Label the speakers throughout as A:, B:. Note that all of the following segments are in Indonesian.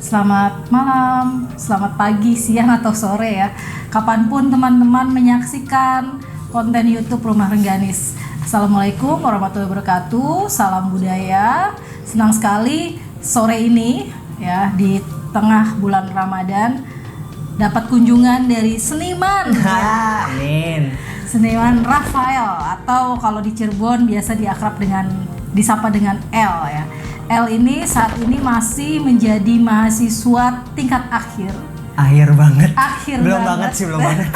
A: Selamat malam, selamat pagi, siang, atau sore ya. Kapanpun teman-teman menyaksikan konten YouTube Rumah Rengganis. Assalamualaikum warahmatullahi wabarakatuh, salam budaya. Senang sekali sore ini ya di tengah bulan Ramadan dapat kunjungan dari seniman.
B: Amin.
A: Seniman Rafael, atau kalau di Cirebon biasa disapa dengan L ya. L ini saat ini masih menjadi mahasiswa tingkat akhir.
B: Akhir banget.
A: Belum
B: banget sih, belum banget.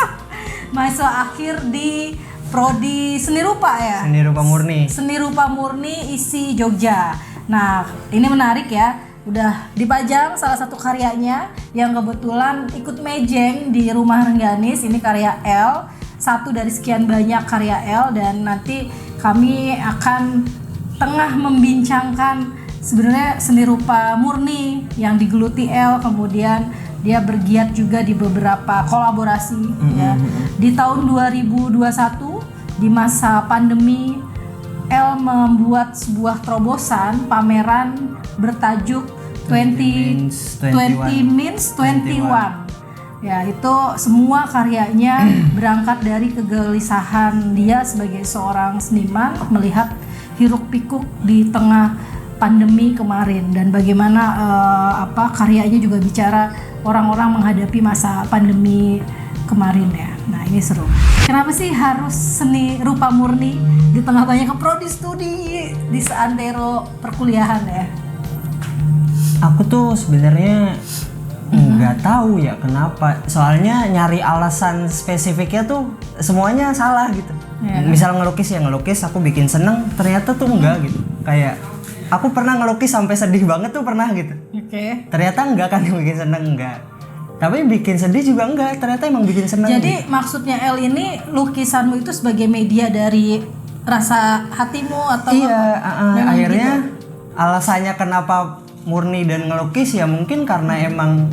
A: Mahasiswa akhir di Prodi Seni Rupa ya.
B: Seni Rupa Murni.
A: Seni Rupa Murni isi Jogja. Nah, ini menarik ya. Udah dipajang salah satu karyanya yang kebetulan ikut mejeng di Rumah Rengganis. Ini karya L, satu dari sekian banyak karya L, dan nanti kami akan tengah membincangkan sebenarnya seni rupa murni yang digeluti L, kemudian dia bergiat juga di beberapa kolaborasi ya. Di tahun 2021 di masa pandemi, L membuat sebuah terobosan pameran bertajuk 20 Means 21. Ya, itu semua karyanya berangkat dari kegelisahan dia sebagai seorang seniman melihat hiruk pikuk di tengah pandemi kemarin, dan bagaimana karyanya juga bicara orang-orang menghadapi masa pandemi kemarin ya. Nah, ini seru. Kenapa sih harus seni rupa murni di tengah banyak prodi studi di seantero perkuliahan ya?
B: Aku tuh sebenarnya nggak tahu ya kenapa. Soalnya nyari alasan spesifiknya tuh semuanya salah gitu. Ya. Misal ngelukis ya ngelukis, aku bikin seneng, ternyata tuh enggak gitu. Kayak aku pernah ngelukis sampai sedih banget tuh pernah gitu.
A: Oke.
B: Ternyata enggak kan yang bikin seneng, enggak. Tapi bikin sedih juga enggak, ternyata emang bikin seneng.
A: Jadi
B: gitu.
A: Maksudnya L ini lukisanmu itu sebagai media dari rasa hatimu atau
B: iya, akhirnya
A: gitu?
B: Alasannya kenapa murni dan ngelukis ya mungkin karena emang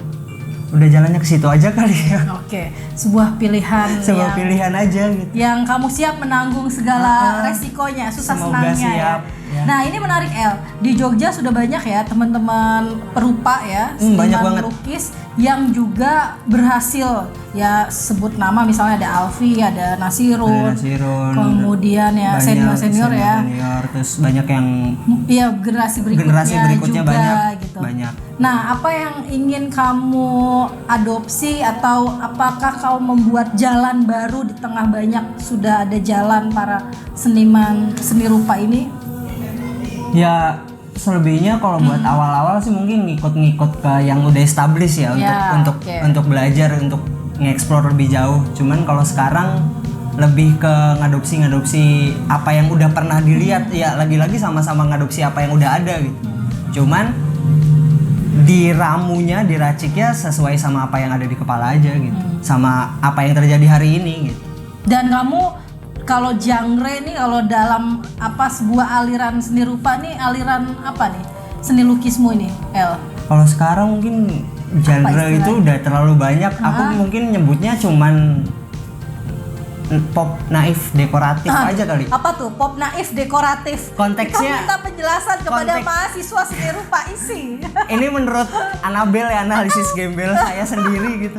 B: udah jalannya ke situ aja kali ya.
A: Oke, sebuah pilihan.
B: Pilihan aja gitu.
A: Yang kamu siap menanggung segala resikonya, susah
B: Semoga
A: senangnya
B: siap,
A: ya. Nah, ini menarik El. Di Jogja sudah banyak ya teman-teman perupa ya, seniman melukis yang juga berhasil ya, sebut nama misalnya ada Alfi, ada Nasirun, kemudian ya senior ya.
B: Terus banyak yang
A: generasi berikutnya juga
B: banyak.
A: Nah, apa yang ingin kamu adopsi, atau apakah kau membuat jalan baru di tengah banyak sudah ada jalan para seniman seni rupa ini?
B: Ya selebihnya kalau buat awal-awal sih mungkin ngikut-ngikut ke yang udah established ya, untuk belajar, untuk nge-explore lebih jauh. Cuman kalau sekarang lebih ke ngadopsi apa yang udah pernah dilihat ya, lagi-lagi sama-sama ngadopsi apa yang udah ada gitu. Cuman diramunya, diraciknya sesuai sama apa yang ada di kepala aja gitu. Sama apa yang terjadi hari ini gitu.
A: Dan kamu kalau genre nih, kalau dalam sebuah aliran seni rupa nih, aliran apa nih seni lukismu ini, El?
B: Kalau sekarang mungkin genre itu udah terlalu banyak. Aku mungkin nyebutnya cuman pop naif dekoratif aja kali.
A: Apa tuh pop naif dekoratif?
B: Konteksnya.
A: Kita minta penjelasan kepada mahasiswa seni rupa isi.
B: Ini menurut Anabel ya, analisis gembel saya sendiri gitu.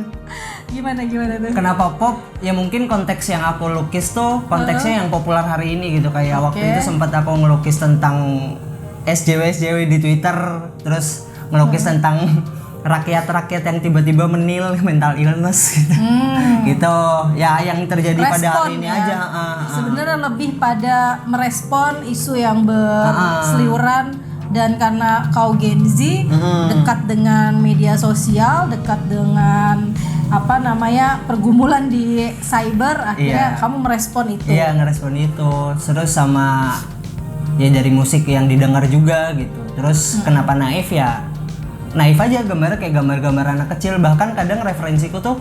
A: Gimana tuh?
B: Kenapa pop? Ya mungkin konteks yang aku lukis tuh konteksnya yang populer hari ini gitu. Kayak waktu itu sempat aku ngelukis tentang SJW di Twitter, terus ngelukis tentang rakyat-rakyat yang tiba-tiba menil, mental illness gitu. Gitu ya, yang terjadi pada hari ini aja.
A: Sebenarnya lebih pada merespon isu yang berseliweran, dan karena kau Gen Z dekat dengan media sosial, dekat dengan pergumulan di cyber, akhirnya kamu merespon itu.
B: Iya, ngerespon itu. Terus sama ya dari musik yang didengar juga gitu. Terus kenapa naif ya? Naif aja, gambarnya kayak gambar-gambar anak kecil. Bahkan kadang referensiku tuh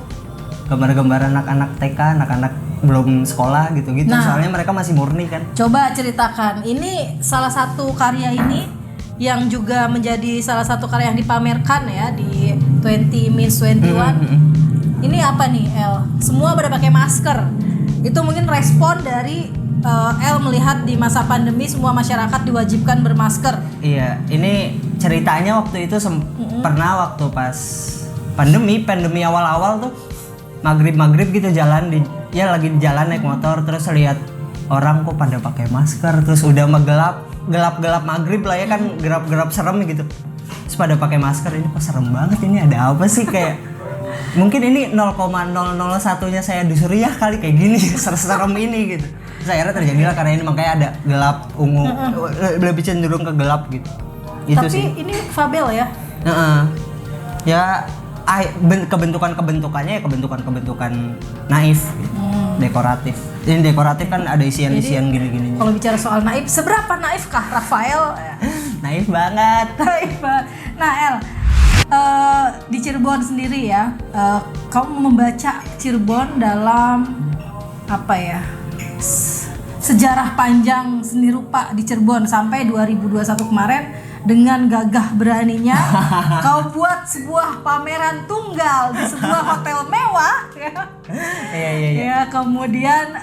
B: gambar-gambar anak-anak TK, anak-anak belum sekolah gitu-gitu. Soalnya mereka masih murni kan. Coba
A: ceritakan, ini salah satu karya ini yang juga menjadi salah satu karya yang dipamerkan ya di 20 Means 21. Ini apa nih El? Semua pada pakai masker. Itu mungkin respon dari L melihat di masa pandemi semua masyarakat diwajibkan bermasker.
B: Iya, ini ceritanya waktu itu pernah waktu pas pandemi awal-awal tuh maghrib gitu lagi di jalan naik motor, terus lihat orang kok pada pakai masker, terus udah gelap maghrib lah ya kan, gelap serem gitu, terus pada pakai masker. Ini kok serem banget, ini ada apa sih, kayak mungkin ini 0,001-nya saya di Suriah kali kayak gini serem ini gitu. Terus akhirnya terjadilah karena ini, makanya ada gelap ungu, lebih cenderung ke gelap gitu. Itu
A: tapi
B: sih.
A: ini fabel ya?
B: Ya kebentukannya ya kebentukan naif gitu. Dekoratif. Ini dekoratif kan ada isian gini-gini.
A: Kalau bicara soal naif, seberapa naifkah Rafael?
B: Naif banget.
A: Nah El, di Cirebon sendiri ya, kamu membaca Cirebon dalam apa ya, sejarah panjang seni rupa di Cirebon sampai 2021 kemarin. Dengan gagah beraninya kau buat sebuah pameran tunggal di sebuah hotel mewah ya. Kemudian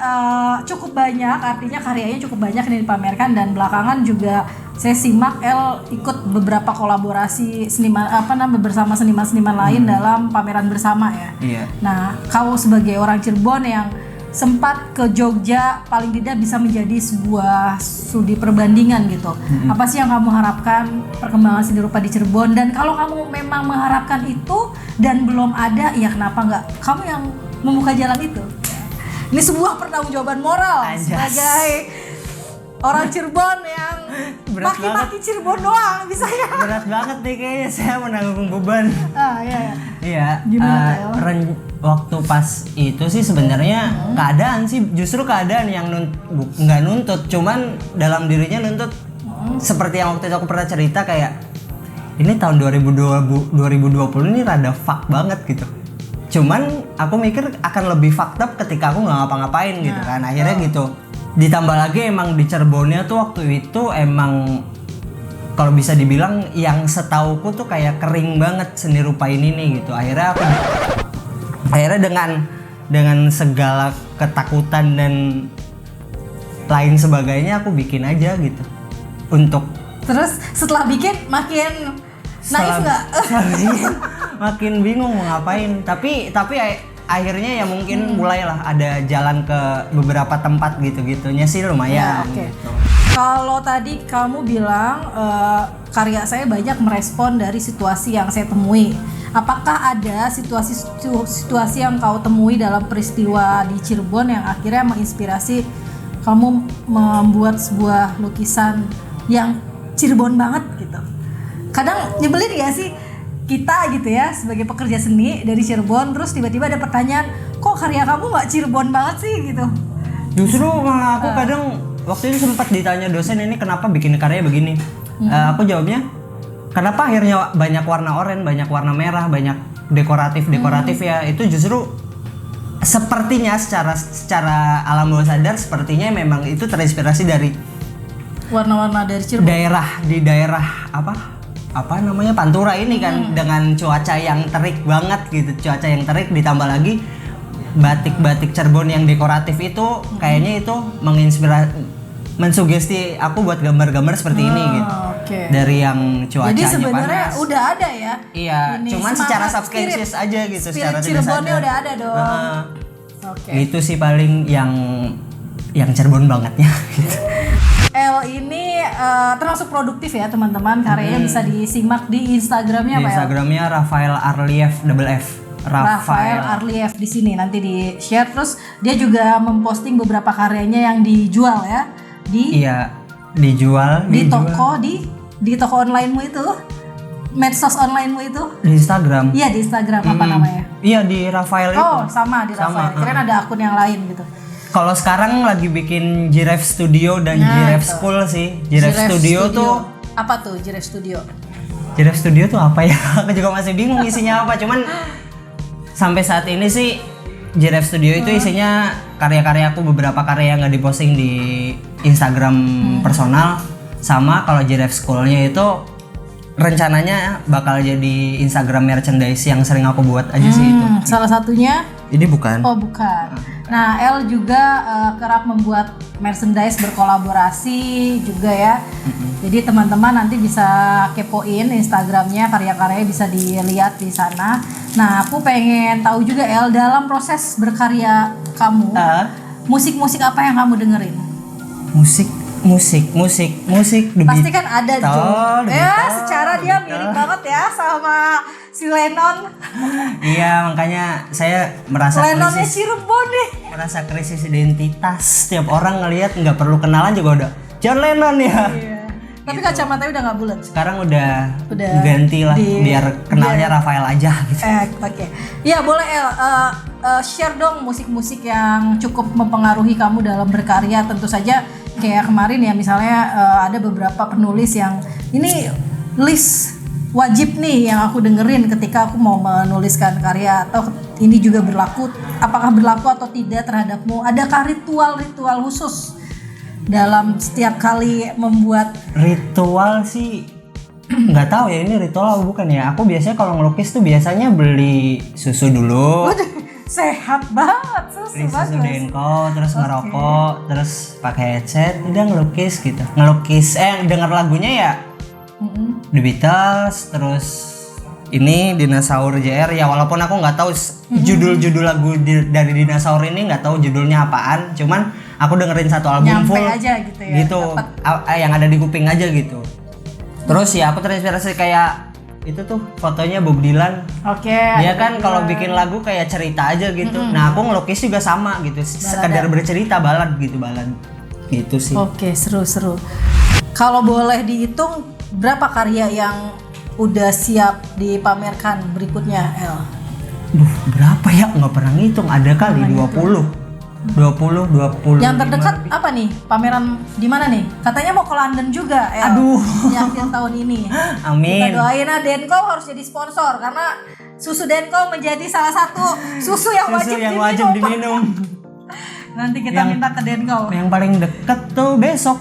A: cukup banyak, artinya karyanya cukup banyak yang dipamerkan, dan belakangan juga saya simak El ikut beberapa kolaborasi bersama seniman-seniman lain dalam pameran bersama ya.
B: Iya.
A: Nah, kau sebagai orang Cirebon yang sempat ke Jogja, paling tidak bisa menjadi sebuah studi perbandingan gitu. Apa sih yang kamu harapkan perkembangan seni rupa di Cirebon? Dan kalau kamu memang mengharapkan itu dan belum ada, ya kenapa nggak kamu yang membuka jalan itu? Ini sebuah pertanggungjawaban moral sebagai orang Cirebon yang maki-maki Cirebon doang bisa ya.
B: Berat banget nih kayaknya saya menanggung beban. Iya.
A: Gimana
B: waktu pas itu sih sebenarnya justru keadaan yang nggak nuntut, cuman dalam dirinya nuntut. Seperti yang waktu itu aku pernah cerita, kayak ini tahun 2020 ini rada fuck banget gitu. Cuman aku mikir akan lebih fucked up ketika aku nggak ngapa-ngapain gitu kan. Akhirnya gitu. Ditambah lagi emang di Cirebonnya tuh waktu itu emang kalau bisa dibilang yang setauku tuh kayak kering banget seni rupa ini nih gitu. Akhirnya dengan segala ketakutan dan lain sebagainya aku bikin aja gitu.
A: Terus setelah bikin makin naif nggak?
B: Makin bingung mau ngapain. Tapi akhirnya ya mungkin mulailah ada jalan ke beberapa tempat gitu-gitunya sih lumayan.
A: Ya, gitu. Kalau tadi kamu bilang karya saya banyak merespon dari situasi yang saya temui. Apakah ada situasi yang kau temui dalam peristiwa di Cirebon yang akhirnya menginspirasi kamu membuat sebuah lukisan yang Cirebon banget gitu? Kadang nyebelin gak sih kita gitu ya sebagai pekerja seni dari Cirebon, terus tiba-tiba ada pertanyaan, kok karya kamu gak Cirebon banget sih gitu?
B: Justru malah aku kadang waktu itu sempat ditanya dosen, ini kenapa bikin karya begini? Aku jawabnya, kenapa akhirnya banyak warna oranye, banyak warna merah, banyak dekoratif ya. Itu justru sepertinya secara alam bawah sadar sepertinya memang itu terinspirasi dari
A: warna-warna dari Cirebon.
B: Daerah apa namanya Pantura ini kan, dengan cuaca yang terik banget gitu. Cuaca yang terik ditambah lagi batik-batik Cirebon yang dekoratif itu kayaknya itu mensugesti aku buat gambar-gambar seperti ini gitu. Dari yang cuacanya panas.
A: Jadi sebenarnya udah ada ya?
B: Iya, cuman secara subconscious aja gitu, secara tidak sadar.
A: Cirebonnya udah ada dong.
B: Itu sih paling yang Cirebon bangetnya gitu.
A: El ini termasuk produktif ya teman-teman, karyanya bisa disimak di Instagramnya apa ya?
B: Instagramnya Rafael Arlief _F.
A: Rafael Arlief di sini nanti di share. Terus dia juga memposting beberapa karyanya yang dijual ya
B: dijual
A: di toko onlinemu itu, medsos onlinemu itu,
B: di Instagram.
A: Iya di Instagram apa namanya?
B: Iya di Rafael itu.
A: Oh sama di Rafael. Kirain ada akun yang lain gitu.
B: Kalau sekarang lagi bikin Giraffe Studio dan Giraffe School sih. Giraffe Studio tuh
A: apa tuh Giraffe Studio?
B: Giraffe Studio tuh apa ya? Aku juga masih bingung isinya apa. Cuman sampai saat ini sih Giraffe Studio itu isinya karya-karyaku, beberapa karya yang nggak diposting di Instagram personal. Sama kalau Giraffe School-nya itu rencananya bakal jadi Instagram merchandise yang sering aku buat aja sih itu.
A: Salah satunya
B: Ini bukan.
A: Oh bukan. Nah El juga kerap membuat merchandise berkolaborasi juga ya. Jadi teman-teman nanti bisa kepoin Instagramnya, karya-karyanya bisa dilihat di sana. Nah aku pengen tahu juga El, dalam proses berkarya kamu, musik-musik apa yang kamu dengerin?
B: Musik
A: Pasti kan ada ya, secara dia mirip banget ya sama si Lennon.
B: Iya, makanya saya merasa
A: Lennonnya Cirebon nih.
B: Merasa krisis identitas. Setiap orang ngelihat nggak perlu kenalan juga udah John Lennon ya.
A: Iya. Tapi kacamatanya udah nggak bulat.
B: Sekarang udah ganti lah, biar kenalnya Rafael aja gitu.
A: Oke. Ya boleh El, share dong musik-musik yang cukup mempengaruhi kamu dalam berkarya. Tentu saja kayak kemarin ya, misalnya ada beberapa penulis yang ini list wajib nih yang aku dengerin ketika aku mau menuliskan karya, atau ini juga berlaku, apakah berlaku atau tidak terhadapmu? Adakah ritual-ritual khusus dalam setiap kali membuat?
B: Ritual sih nggak tahu ya, ini ritual apa bukan ya. Aku biasanya kalau ngelukis tuh biasanya beli susu dulu.
A: Sehat banget,
B: beli susu Denko, terus ngerokok, terus pakai headset, udah ngelukis gitu. Ngelukis denger lagunya ya The Beatles, terus ini Dinosaur JR ya, walaupun aku nggak tahu judul-judul lagu dari Dinosaur ini, nggak tahu judulnya apaan, cuman aku dengerin satu album
A: nyampe
B: full
A: aja gitu ya,
B: gitu, yang ada di kuping aja gitu. Terus ya aku terinspirasi kayak itu tuh fotonya Bob Dylan.
A: Oke.
B: Dia kan kalau bikin lagu kayak cerita aja gitu. Nah aku ngelukis juga sama gitu, sekedar bercerita, balad gitu sih.
A: Oke, seru. Kalau boleh dihitung berapa karya yang udah siap dipamerkan berikutnya El?
B: Berapa ya? Nggak pernah ngitung, ada kali 20.
A: Yang terdekat apa nih? Pameran di mana nih? Katanya mau ke London juga, El.
B: Aduh.
A: Di akhir tahun ini.
B: Amin.
A: Kita doain Denko harus jadi sponsor, karena susu Denko menjadi salah satu susu yang wajib diminum. Nanti kita minta ke Denko.
B: Yang paling deket tuh besok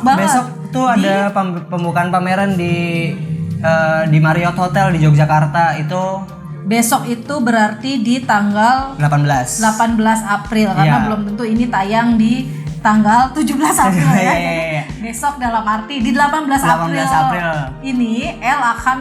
B: banget. Besok tuh ada pembukaan pameran di Marriott Hotel di Yogyakarta itu.
A: Besok itu berarti di tanggal 18 April karena belum tentu ini tayang di tanggal 17 April ya.
B: Iya.
A: Besok dalam arti di 18 April ini El akan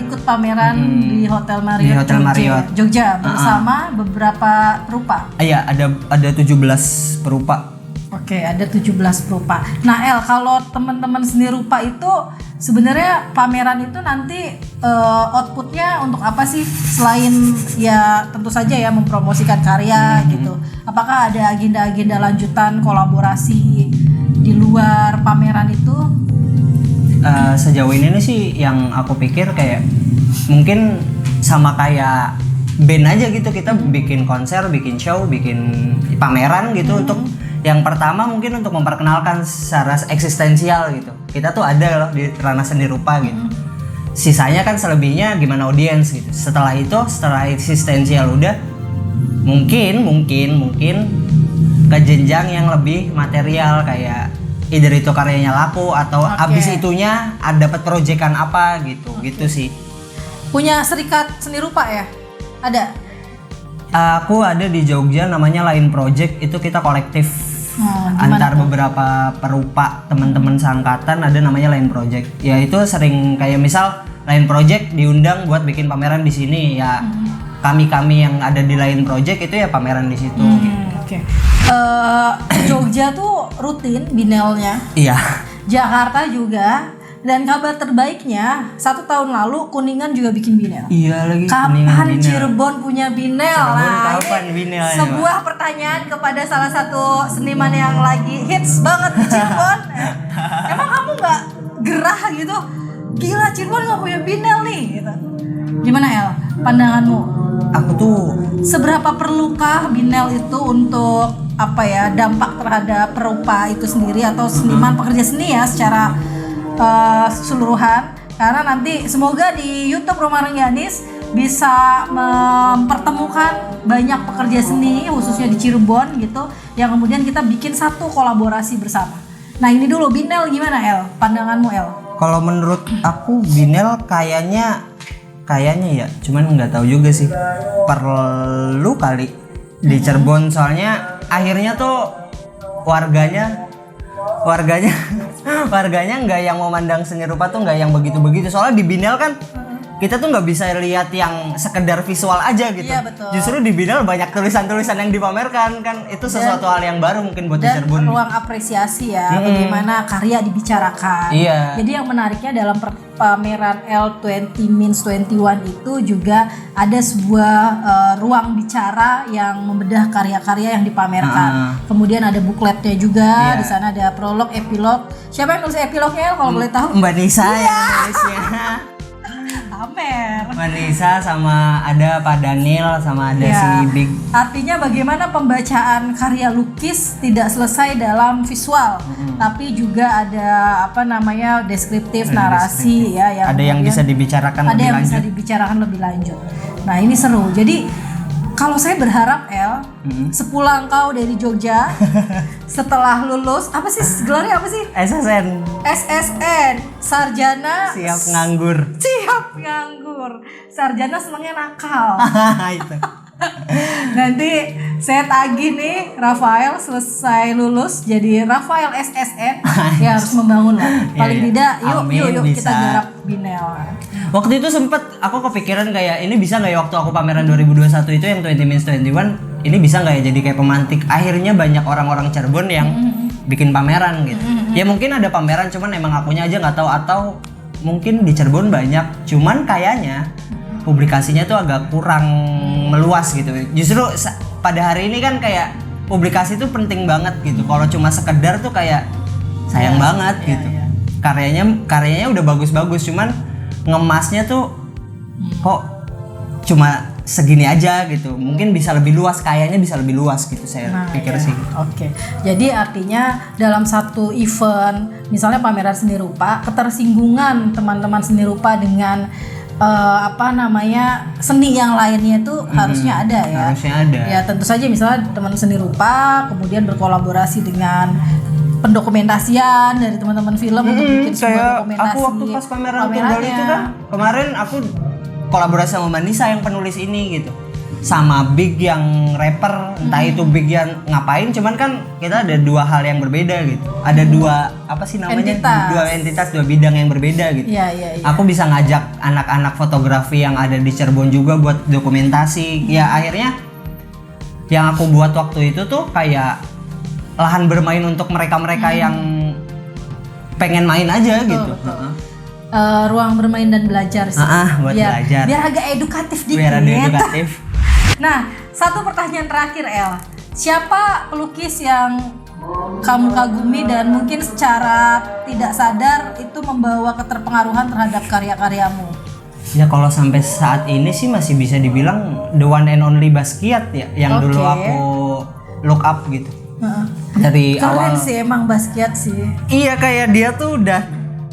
A: ikut pameran di Hotel Marriott Jogja bersama beberapa perupa.
B: Iya, ada 17 perupa.
A: Oke, ada 17 perupa. Nah El, kalau teman-teman seni rupa itu sebenarnya pameran itu nanti outputnya untuk apa sih, selain ya tentu saja ya mempromosikan karya gitu. Apakah ada agenda-agenda lanjutan kolaborasi di luar pameran itu?
B: Sejauh ini sih yang aku pikir kayak mungkin sama kayak band aja gitu, kita bikin konser, bikin show, bikin pameran gitu. Untuk yang pertama mungkin untuk memperkenalkan secara eksistensial gitu, kita tuh ada loh di ranah seni rupa gitu. Sisanya kan selebihnya gimana audiens gitu. Setelah eksistensial udah mungkin ke jenjang yang lebih material, kayak either itu karyanya laku atau abis itunya dapat proyekan apa gitu. Gitu sih.
A: Punya serikat seni rupa ya? Ada?
B: Aku ada di Jogja, namanya Line Project. Itu kita kolektif antar beberapa perupa, teman-teman seangkatan, ada namanya Line Project. Ya itu sering kayak misal Line Project diundang buat bikin pameran di sini ya. Kami yang ada di Line Project itu ya pameran di situ.
A: Oke. Jogja tuh rutin binelnya.
B: Iya.
A: Jakarta juga. Dan kabar terbaiknya 1 tahun lalu Kuningan juga bikin binel.
B: Iya lagi.
A: Kapan Cirebon punya binel?
B: Kapan binel?
A: Sebuah pertanyaan kepada salah satu seniman yang lagi hits banget di Cirebon. Emang kamu nggak gerah gitu? Gila, Cirebon nggak punya binel nih gitu. Gimana El? Pandanganmu?
B: Aku tuh
A: seberapa perlukah binel itu untuk apa ya, dampak terhadap perupa itu sendiri atau seniman pekerja seni ya secara keseluruhan, karena nanti semoga di YouTube Rumah Rengganis bisa mempertemukan banyak pekerja seni khususnya di Cirebon gitu, yang kemudian kita bikin satu kolaborasi bersama. Nah ini dulu binel gimana El? Pandanganmu El?
B: Kalau menurut aku binel kayaknya kayaknya ya, cuman nggak tahu juga sih, perlu kali di Cirebon, soalnya akhirnya tuh warganya nggak yang memandang seni rupa tuh nggak yang begitu-begitu, soalnya di Binel kan kita tuh nggak bisa lihat yang sekedar visual aja gitu.
A: Iya, betul.
B: Justru di Binel banyak tulisan-tulisan yang dipamerkan kan, itu sesuatu hal yang baru mungkin buat di
A: dan
B: Cirebon.
A: ruang apresiasi ya, bagaimana karya dibicarakan.
B: Iya.
A: Jadi yang menariknya dalam pameran L20 Means 21 itu juga ada sebuah ruang bicara yang membedah karya-karya yang dipamerkan. Kemudian ada bukletnya juga.
B: Iya.
A: Di sana ada prolog, epilog. Siapa yang nulis epilognya kalau boleh tahu?
B: Mbak Nisa yang nulisnya.
A: Pamer.
B: Mbak Nisa sama ada Pak Daniel sama ada si Big.
A: Artinya bagaimana pembacaan karya lukis tidak selesai dalam visual, tapi juga ada deskriptif, narasi ya, yang
B: ada yang bisa dibicarakan
A: ada
B: lebih
A: yang
B: lanjut.
A: bisa dibicarakan lebih lanjut. Nah ini seru. Jadi kalau saya berharap sepulang kau dari Jogja setelah lulus, apa sih gelarnya apa sih? SSN, sarjana
B: Siap nganggur.
A: Sarjana senangnya nakal.
B: Itu.
A: Nanti saya tagih nih Rafael selesai lulus jadi Rafael SSN. Ya harus membangun lah. Paling
B: Iya.
A: tidak
B: Amin,
A: yuk
B: bisa.
A: kita garap Binel.
B: Waktu itu sempet aku kepikiran kayak ini bisa nggak ya, waktu aku pameran 2021 itu yang 20 Means 21 ini bisa nggak ya jadi kayak pemantik. Akhirnya banyak orang-orang Cirebon yang bikin pameran gitu. Ya mungkin ada pameran cuman emang akunya aja nggak tahu, atau mungkin di Cirebon banyak cuman kayaknya publikasinya tuh agak kurang meluas gitu. Justru pada hari ini kan kayak publikasi tuh penting banget gitu. Kalau cuma sekedar tuh kayak sayang banget gitu. Karyanya udah bagus-bagus cuman ngemasnya tuh kok cuma segini aja gitu. Mungkin bisa lebih luas, kayaknya bisa lebih luas gitu saya pikir sih.
A: Oke. Jadi artinya dalam satu event misalnya pameran seni rupa, ketersinggungan teman-teman seni rupa dengan seni yang lainnya itu harusnya ada ya.
B: Harusnya ada.
A: Ya tentu saja misalnya teman seni rupa kemudian berkolaborasi dengan pendokumentasian dari teman-teman film untuk bikin sebuah dokumentasi.
B: Aku waktu pas pameran Tunggal itu kan kemarin aku kolaborasi sama Mbak Nisa yang penulis ini gitu. Sama Big yang rapper, entah itu Big yang ngapain, cuman kan kita ada dua hal yang berbeda gitu. Ada dua entitas, dua bidang yang berbeda gitu.
A: Iya.
B: Aku bisa ngajak anak-anak fotografi yang ada di Cirebon juga buat dokumentasi. Ya akhirnya yang aku buat waktu itu tuh kayak lahan bermain untuk mereka-mereka yang pengen main aja gitu.
A: Ruang bermain dan belajar sih.
B: Buat belajar.
A: Biar agak edukatif dikit.
B: Biar ada edukatif.
A: Nah, satu pertanyaan terakhir El. Siapa pelukis yang kamu kagumi dan mungkin secara tidak sadar itu membawa keterpengaruhan terhadap karya-karyamu?
B: Ya kalau sampai saat ini sih masih bisa dibilang the one and only Basquiat ya, yang dulu aku look up gitu. Dari
A: Keren
B: awal.
A: sih emang Basquiat sih.
B: Iya, kayak dia tuh udah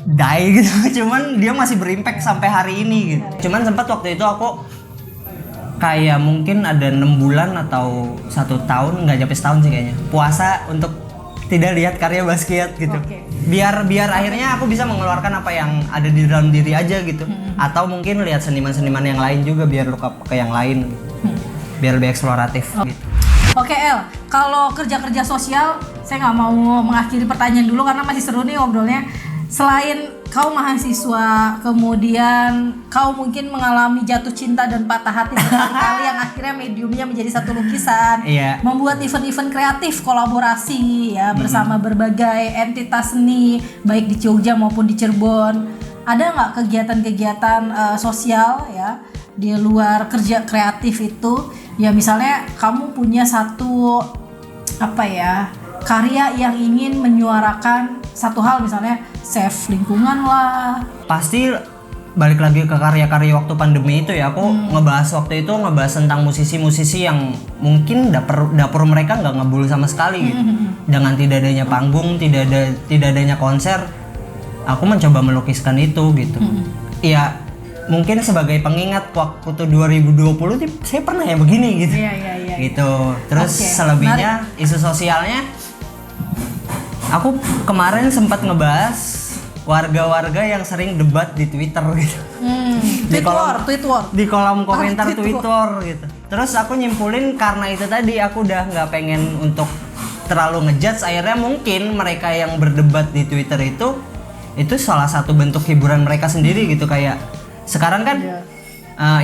B: die gitu, cuman dia masih berimpact sampai hari ini gitu. Cuman sempat waktu itu aku kayak mungkin ada 6 bulan atau 1 tahun, nggak sampai setahun sih kayaknya, puasa untuk tidak lihat karya Basquiat gitu. Biar akhirnya aku bisa mengeluarkan apa yang ada di dalam diri aja gitu. Atau mungkin lihat seniman-seniman yang lain juga biar look up ke yang lain. Biar lebih eksploratif gitu.
A: Oke El, kalau kerja-kerja sosial, saya nggak mau mengakhiri pertanyaan dulu karena masih seru nih ngobrolnya. Selain kau mahasiswa, kemudian kau mungkin mengalami jatuh cinta dan patah hati berkali-kali yang akhirnya mediumnya menjadi satu lukisan.
B: Iya.
A: Membuat event-event kreatif, kolaborasi ya bersama berbagai entitas seni baik di Jogja maupun di Cirebon. Ada nggak kegiatan-kegiatan sosial ya di luar kerja kreatif itu? Ya misalnya kamu punya satu karya yang ingin menyuarakan satu hal, misalnya save lingkungan lah.
B: Pasti balik lagi ke karya-karya waktu pandemi itu ya, aku ngebahas tentang musisi-musisi yang mungkin dapur mereka nggak ngebul sama sekali gitu. Dengan tidak adanya panggung, tidak adanya konser, aku mencoba melukiskan itu gitu. Ya mungkin sebagai pengingat waktu 2020 saya pernah ya begini gitu.
A: Iya.
B: Gitu. Terus selebihnya isu sosialnya, aku kemarin sempat ngebahas warga-warga yang sering debat di Twitter gitu. di kolom komentar
A: Tweet
B: Twitter gitu. Terus aku nyimpulin karena itu tadi aku udah nggak pengen untuk terlalu ngejudge, akhirnya mungkin mereka yang berdebat di Twitter itu salah satu bentuk hiburan mereka sendiri gitu. Kayak sekarang kan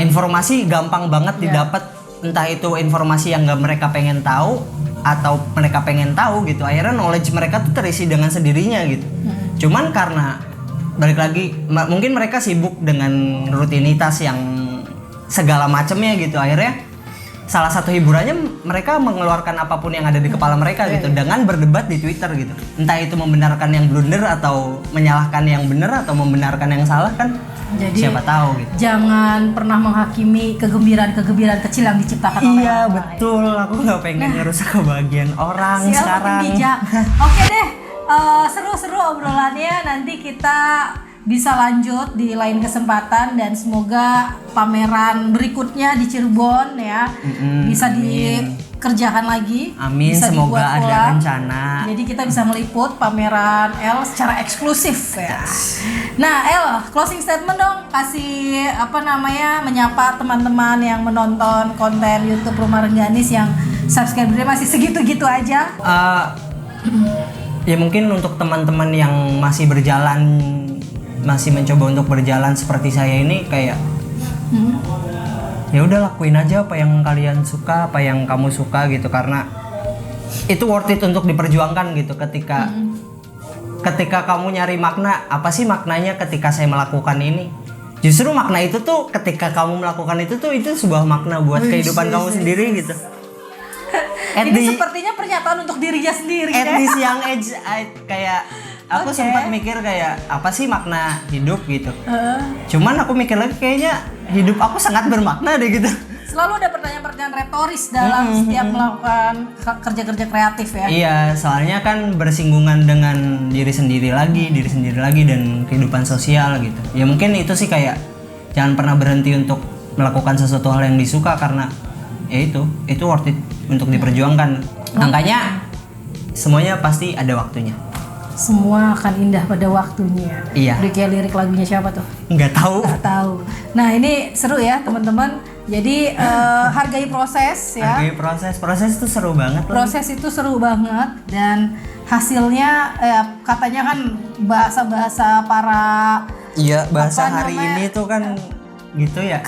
B: informasi gampang banget didapat, entah itu informasi yang nggak mereka pengen tahu atau mereka pengen tahu gitu. Akhirnya knowledge mereka tuh terisi dengan sendirinya gitu. Cuman karena balik lagi mungkin mereka sibuk dengan rutinitas yang segala macamnya gitu, akhirnya salah satu hiburannya mereka mengeluarkan apapun yang ada di kepala mereka gitu dengan berdebat di Twitter gitu. Entah itu membenarkan yang blunder atau menyalahkan yang benar atau membenarkan yang salah kan. Jadi siapa tahu gitu.
A: Jangan pernah menghakimi kegembiraan kecil yang diciptakan oleh orang.
B: Iya betul, aku nggak pengen ngerusak kebahagiaan orang sekarang.
A: Oke deh, seru-seru obrolannya. Nanti kita bisa lanjut di lain kesempatan dan semoga pameran berikutnya di Cirebon ya bisa dikerjakan lagi.
B: Amin,
A: bisa
B: semoga ada
A: ulang.
B: rencana.
A: Jadi kita bisa meliput pameran L secara eksklusif ya. Nah, L, closing statement dong, kasih menyapa teman-teman yang menonton konten YouTube Rumah Rengganis yang subscribernya masih segitu-gitu aja.
B: Ya mungkin untuk teman-teman yang masih mencoba untuk berjalan seperti saya ini, kayak ya udah lakuin aja apa yang kalian suka, apa yang kamu suka gitu, karena itu worth it untuk diperjuangkan gitu. Ketika kamu nyari makna, apa sih maknanya ketika saya melakukan ini, justru makna itu tuh ketika kamu melakukan itu sebuah makna buat kehidupan kamu sendiri gitu.
A: Ini sepertinya pernyataan untuk dirinya sendiri.
B: At this young age, kayak aku sempat mikir kayak apa sih makna hidup gitu. Cuman aku mikir lagi kayaknya hidup aku sangat bermakna deh gitu.
A: Selalu ada pertanyaan-pertanyaan retoris dalam setiap melakukan kerja-kerja kreatif ya.
B: Iya, soalnya kan bersinggungan dengan diri sendiri lagi dan kehidupan sosial gitu. Ya mungkin itu sih, kayak jangan pernah berhenti untuk melakukan sesuatu hal yang disuka, karena ya itu worth it untuk diperjuangkan. Makanya semuanya pasti ada waktunya.
A: Semua akan indah pada waktunya.
B: Iya.
A: Udah kayak lirik lagunya siapa tuh?
B: Nggak tahu.
A: Nah ini seru ya teman-teman. Jadi hargai proses ya.
B: Hargai proses itu seru banget.
A: Proses itu seru banget dan hasilnya katanya kan bahasa para.
B: Iya, bahasa hari ini tuh kan gitu ya.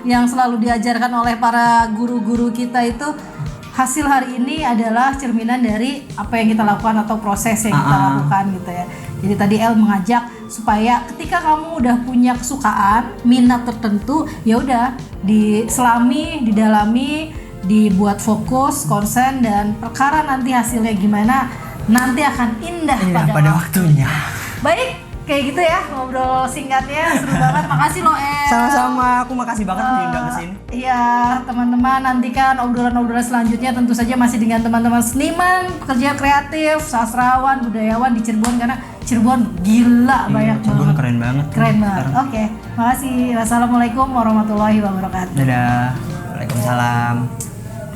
A: Yang selalu diajarkan oleh para guru-guru kita itu, hasil hari ini adalah cerminan dari apa yang kita lakukan atau proses yang kita lakukan gitu ya. Jadi tadi El mengajak supaya ketika kamu udah punya kesukaan, minat tertentu, ya udah diselami, didalami, dibuat fokus, konsen, dan perkara nanti hasilnya gimana nanti akan indah pada
B: waktunya.
A: Baik, kayak gitu ya ngobrol singkatnya, seru banget. Makasih loh El.
B: Sama-sama, aku makasih banget diundang ke sini.
A: Iya, teman-teman, nantikan obrolan-obrolan selanjutnya tentu saja masih dengan teman-teman seniman, pekerja kreatif, sastrawan, budayawan di Cirebon, karena Cirebon gila banyak
B: Cirebon
A: banget.
B: Keren banget.
A: Oke, makasih. Wassalamualaikum warahmatullahi wabarakatuh.
B: Dadah. Waalaikumsalam.